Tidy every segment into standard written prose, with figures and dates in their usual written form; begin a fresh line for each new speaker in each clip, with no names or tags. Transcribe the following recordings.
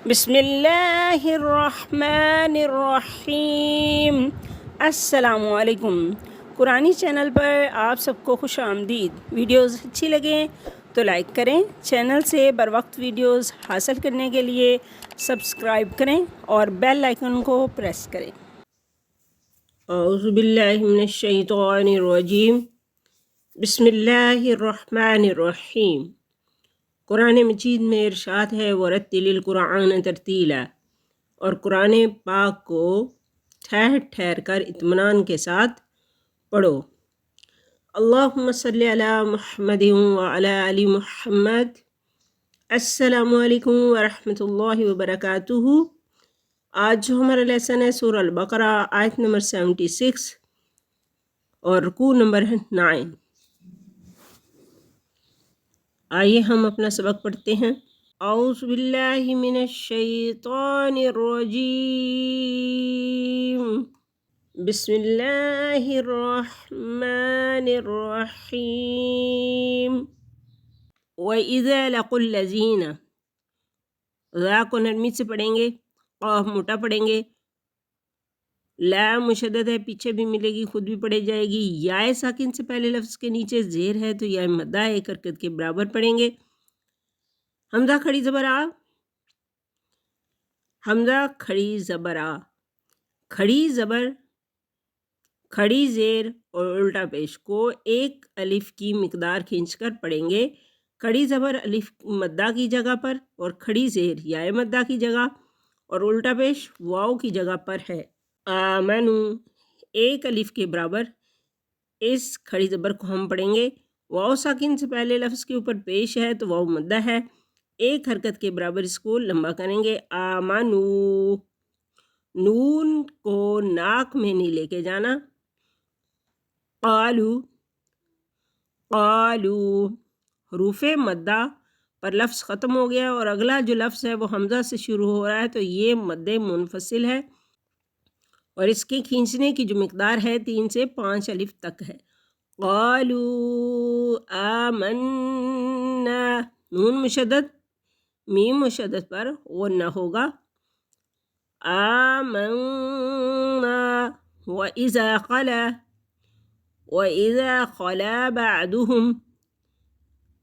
بسم اللہ الرحمن الرحیم۔ السلام علیکم۔ قرآنی چینل پر آپ سب کو خوش آمدید۔ ویڈیوز اچھی لگیں تو لائک کریں، چینل سے بر وقت ویڈیوز حاصل کرنے کے لیے سبسکرائب کریں اور بیل آئیکن کو پریس کریں۔ اعوذ باللہ من الشیطان الرجیم، بسم اللہ الرحمن الرحیم۔ قرآن مجید میں ارشاد ہے وَرَتِّلِ الْقُرْآنَ تَرْتِیلًا، اور قرآن پاک کو ٹھہر ٹھہر کر اطمینان کے ساتھ پڑھو۔ اللہم صلی علی محمد وعلی آل محمد۔ السلام علیکم ورحمۃ اللہ وبرکاتہ۔ آج جو ہمارا لیسن ہے سورہ البقرہ آیت نمبر 76 اور رکوع نمبر 9۔ آئیے ہم اپنا سبق پڑھتے ہیں۔ اعوذ باللہ من الشیطان الرجیم، بسم اللہ الرحمن الرحیم۔ وَإِذَا لَقُوا الَّذِينَ، ذا کو نرمی سے پڑھیں گے، قاف موٹا پڑھیں گے، لا مشدد ہے پیچھے بھی ملے گی، خود بھی پڑھے جائے گی۔ یا ساکن سے پہلے لفظ کے نیچے زیر ہے تو یا مدہ ایک حرکت کے برابر پڑھیں گے۔ حمزہ کھڑی زبر آ، حمزہ کھڑی زبر آ، کھڑی زبر، کھڑی زیر اور الٹا پیش کو ایک الف کی مقدار کھینچ کر پڑھیں گے۔ کھڑی زبر الف مدہ کی جگہ پر اور کھڑی زیر یا مدہ کی جگہ اور الٹا پیش واو کی جگہ پر ہے۔ آمنو ایک الف کے برابر اس کھڑی زبر کو ہم پڑھیں گے۔ واو ساکن سے پہلے لفظ کے اوپر پیش ہے تو واو مدہ ہے، ایک حرکت کے برابر اس کو لمبا کریں گے۔ آمنو، نون کو ناک میں نہیں لے کے جانا۔ قالو، قالو، حروف مدہ پر لفظ ختم ہو گیا اور اگلا جو لفظ ہے وہ حمزہ سے شروع ہو رہا ہے تو یہ مد منفصل ہے اور اس کے کھینچنے کی جو مقدار ہے 3 سے 5 الف تک ہے۔ قالو آمنا، نون مشدد میم مشدد پر غنہ ہوگا۔ آمنا وَإِذَا خَلَا، وَإِذَا خَلَا بَعْدُهُمْ،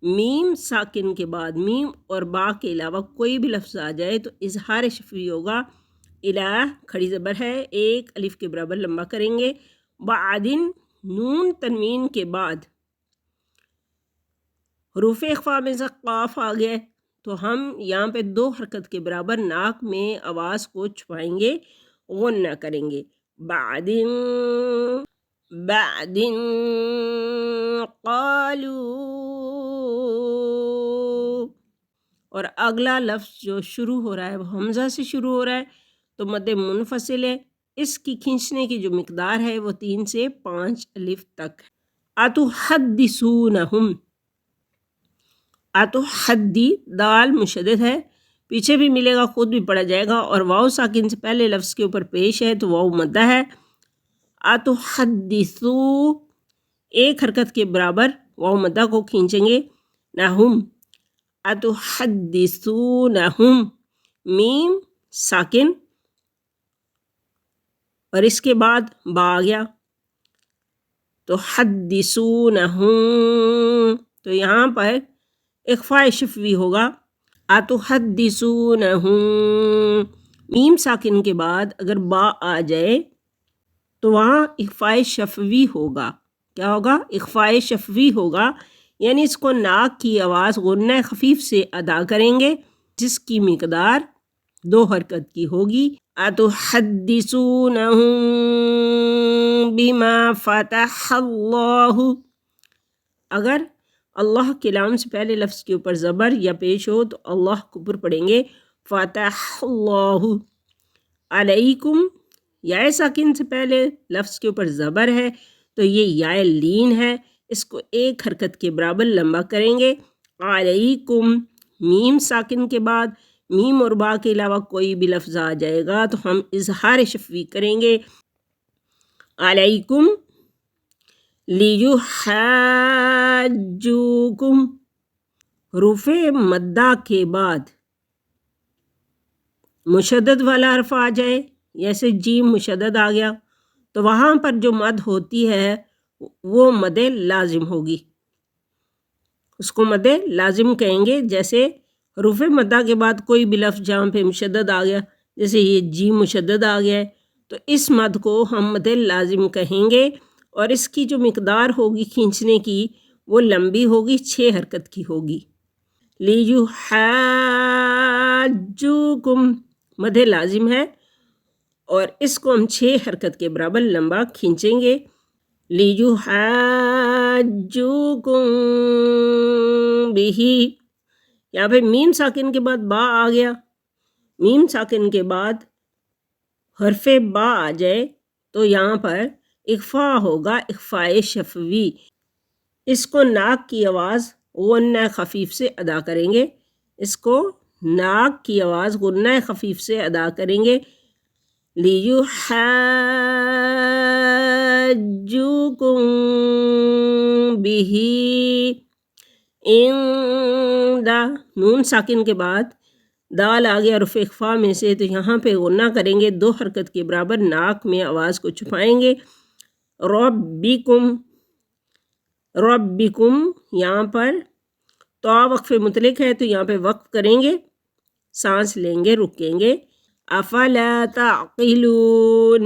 میم ساکن کے بعد میم اور با کے علاوہ کوئی بھی لفظ آ جائے تو اظہار شفوی ہوگا۔ الہ کھڑی زبر ہے، ایک الف کے برابر لمبا کریں گے۔ بعدن، نون تنوین کے بعد حروف اخفا میں سے قاف آ گئے تو ہم یہاں پہ 2 حرکت کے برابر ناک میں آواز کو چھپائیں گے، غنہ کریں گے۔ بعدن، بعدن قالو، اور اگلا لفظ جو شروع ہو رہا ہے وہ حمزہ سے شروع ہو رہا ہے تو مد منفصل ہے، اس کی کھینچنے کی جو مقدار ہے وہ 3 سے 5 الف تک ہے۔ اتحدثونہم، اتحدی دال مشدد ہے، پیچھے بھی ملے گا خود بھی پڑھا جائے گا اور واو ساکن سے پہلے لفظ کے اوپر پیش ہے تو واو مدہ ہے۔ اتحدثو، ایک حرکت کے برابر واو مدہ کو کھینچیں گے۔ نہم، اتحدثونہم، میم ساکن اور اس کے بعد با آ گیا تو حدثونہم، تو یہاں پر اخفاء شفوی ہوگا۔ اتحدثونہم، میم ساکن کے بعد اگر با آ جائے تو وہاں اخفاء شفوی ہوگا۔ کیا ہوگا؟ اخفاء شفوی ہوگا، یعنی اس کو ناک کی آواز غنہ خفیف سے ادا کریں گے جس کی مقدار 2 حرکت کی ہوگی۔ اتحدثونہم بما فتح اللہ، اگر اللہ کے لام سے پہلے لفظ کے اوپر زبر یا پیش ہو تو اللہ کو پر پڑھیں گے۔ فتح اللہ علیکم، یا ساکن سے پہلے لفظ کے اوپر زبر ہے تو یہ یا لین ہے، اس کو ایک حرکت کے برابر لمبا کریں گے۔ علیکم، میم ساکن کے بعد میم اور با کے علاوہ کوئی بھی لفظ آ جائے گا تو ہم اظہار شفوی کریں گے۔ علیکم لیحاجوکم، حروف مدہ کے بعد مشدد والا حرف آ جائے، جیسے جیم مشدد آ گیا، تو وہاں پر جو مد ہوتی ہے وہ مد لازم ہوگی، اس کو مد لازم کہیں گے۔ جیسے حروف مدہ کے بعد کوئی بھی لفظ جہاں پہ مشدد آ گیا، جیسے یہ جیم مشدد آ گیا ہے، تو اس مد کو ہم مد لازم کہیں گے، اور اس کی جو مقدار ہوگی کھینچنے کی وہ لمبی ہوگی، 6 حرکت کی ہوگی۔ لیحاجوکم مد لازم ہے، اور اس کو ہم 6 حرکت کے برابر لمبا کھینچیں گے۔ لیحاجوکم بہی، یہاں پہ میم ساکن کے بعد با آ گیا، میم ساکن کے بعد حرف با آ جائے تو یہاں پر اخفا ہوگا، اخفاء شفوی، اس کو ناک کی آواز غنہ خفیف سے ادا کریں گے، اس کو ناک کی آواز غنہ خفیف سے ادا کریں گے۔ لیحاجوکم بہی عند، نون ساکن کے بعد دال آ گیا حرف اخفا میں سے، تو یہاں پہ غنہ کریں گے، 2 حرکت کے برابر ناک میں آواز کو چھپائیں گے۔ ربکم، ربکم یہاں پر تو وقف مطلق ہے، تو یہاں پہ وقف کریں گے، سانس لیں گے، رکیں گے۔ افلا تعقلون،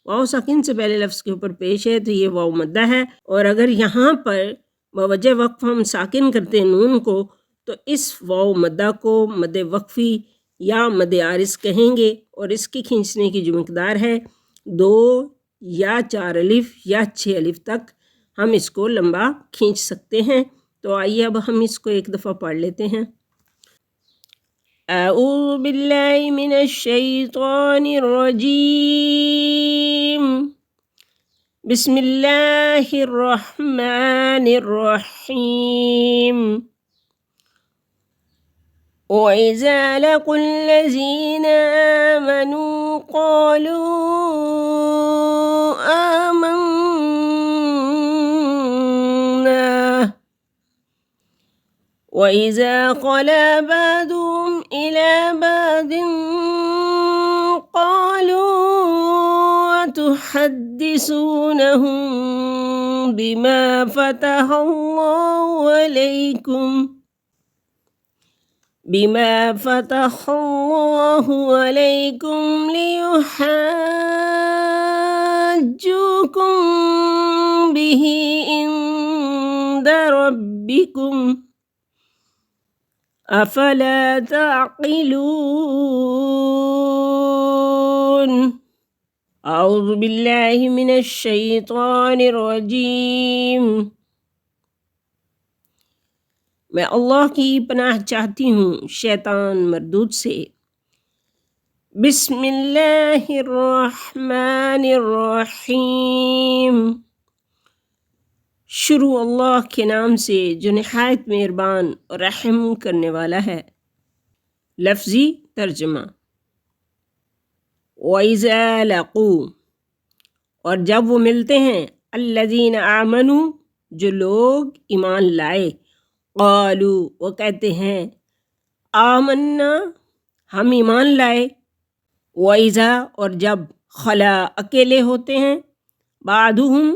واو ساکن سے پہلے لفظ کے اوپر پیش ہے، تو یہ واو مدہ ہے، اور اگر یہاں پر بوجہ وقف ہم ساکن کرتے ہیں نون کو، تو اس واو مدہ کو مد وقفی یا مد عارض کہیں گے، اور اس کی کھینچنے کی جو مقدار ہے 2 یا 4 الف یا 6 الف تک ہم اس کو لمبا کھینچ سکتے ہیں۔ تو آئیے اب ہم اس کو ایک دفعہ پڑھ لیتے ہیں۔ اعوذ باللہ من الشیطان الرجیم، بسم اللہ الرحمن الرحیم۔ وَإِذَا لَقُوا الَّذِينَ آمَنُوا قَالُوا آمَنَّا، وَإِذَا خَلَا بَعْضُهُمْ إِلَى بَعْضٍ قَالُوا أَتُحَدِّثُونَهُم بِمَا فَتَحَ اللَّهُ عَلَيْكُمْ لِيُحَاجُّوكُم بِهِ عِندَ رَبِّكُمْ أَفَلَا تَعْقِلُونَ۔ اعوذ باللہ من الشیطان الرجیم، میں اللہ کی پناہ چاہتی ہوں شیطان مردود سے۔ بسم اللہ الرحمن الرحیم، شروع اللہ کے نام سے جو نہایت مہربان اور رحم کرنے والا ہے۔ لفظی ترجمہ، وَإِذَا لَقُوا، اور جب وہ ملتے ہیں، الذین آمنوا، جو لوگ ایمان لائے، قالوا، وہ کہتے ہیں، آمنا، ہم ایمان لائے، وَإِذَا، اور جب خلا، اکیلے ہوتے ہیں، بعضهم،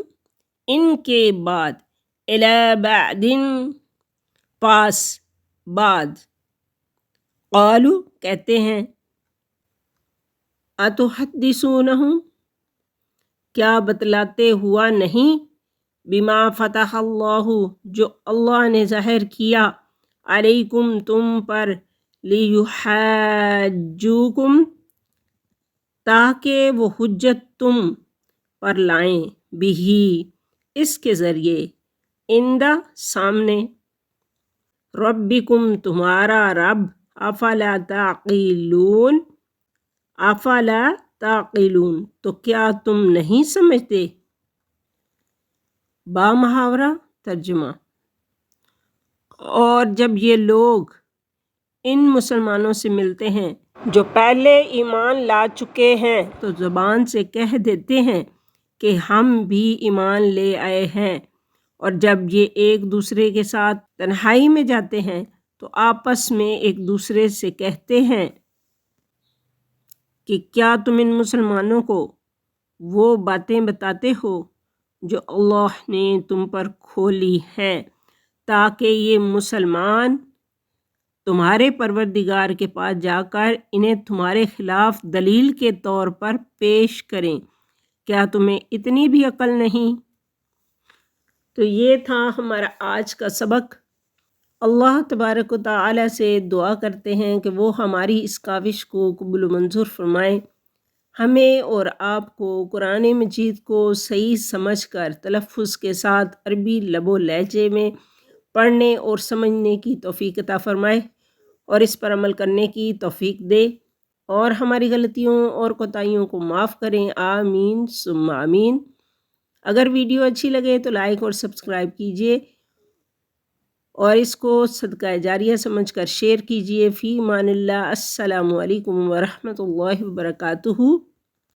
ان کے بعد، الی بعد، پاس، بعد، قالوا، کہتے ہیں، اتحدثونہم، کیا بتلاتے ہوا نہیں، بما فتح اللہ، جو اللہ نے ظاہر کیا، علیکم، تم پر، لیحاجوکم، تاکہ وہ حجت تم پر لائیں، بھی، اس کے ذریعے، عندہ، سامنے، ربکم، تمہارا رب، افلا تعقلون، افلا تعقلون، تو کیا تم نہیں سمجھتے۔ با محاورہ ترجمہ، اور جب یہ لوگ ان مسلمانوں سے ملتے ہیں جو پہلے ایمان لا چکے ہیں، تو زبان سے کہہ دیتے ہیں کہ ہم بھی ایمان لے آئے ہیں، اور جب یہ ایک دوسرے کے ساتھ تنہائی میں جاتے ہیں تو آپس میں ایک دوسرے سے کہتے ہیں، کہ کیا تم ان مسلمانوں کو وہ باتیں بتاتے ہو جو اللہ نے تم پر کھولی ہیں تاکہ یہ مسلمان تمہارے پروردگار کے پاس جا کر انہیں تمہارے خلاف دلیل کے طور پر پیش کریں، کیا تمہیں اتنی بھی عقل نہیں؟ تو یہ تھا ہمارا آج کا سبق۔ اللہ تبارک و تعالی سے دعا کرتے ہیں کہ وہ ہماری اس کاوش کو قبول و منظور فرمائے، ہمیں اور آپ کو قرآن مجید کو صحیح سمجھ کر تلفظ کے ساتھ عربی لب و لہجے میں پڑھنے اور سمجھنے کی توفیق عطا فرمائے اور اس پر عمل کرنے کی توفیق دے، اور ہماری غلطیوں اور کوتاہیوں کو معاف کریں، آمین ثم آمین۔ اگر ویڈیو اچھی لگے تو لائک اور سبسکرائب کیجیے اور اس کو صدقہ جاریہ سمجھ کر شیئر کیجیے۔ فی امان اللہ، السلام علیکم ورحمۃ اللہ وبرکاتہ۔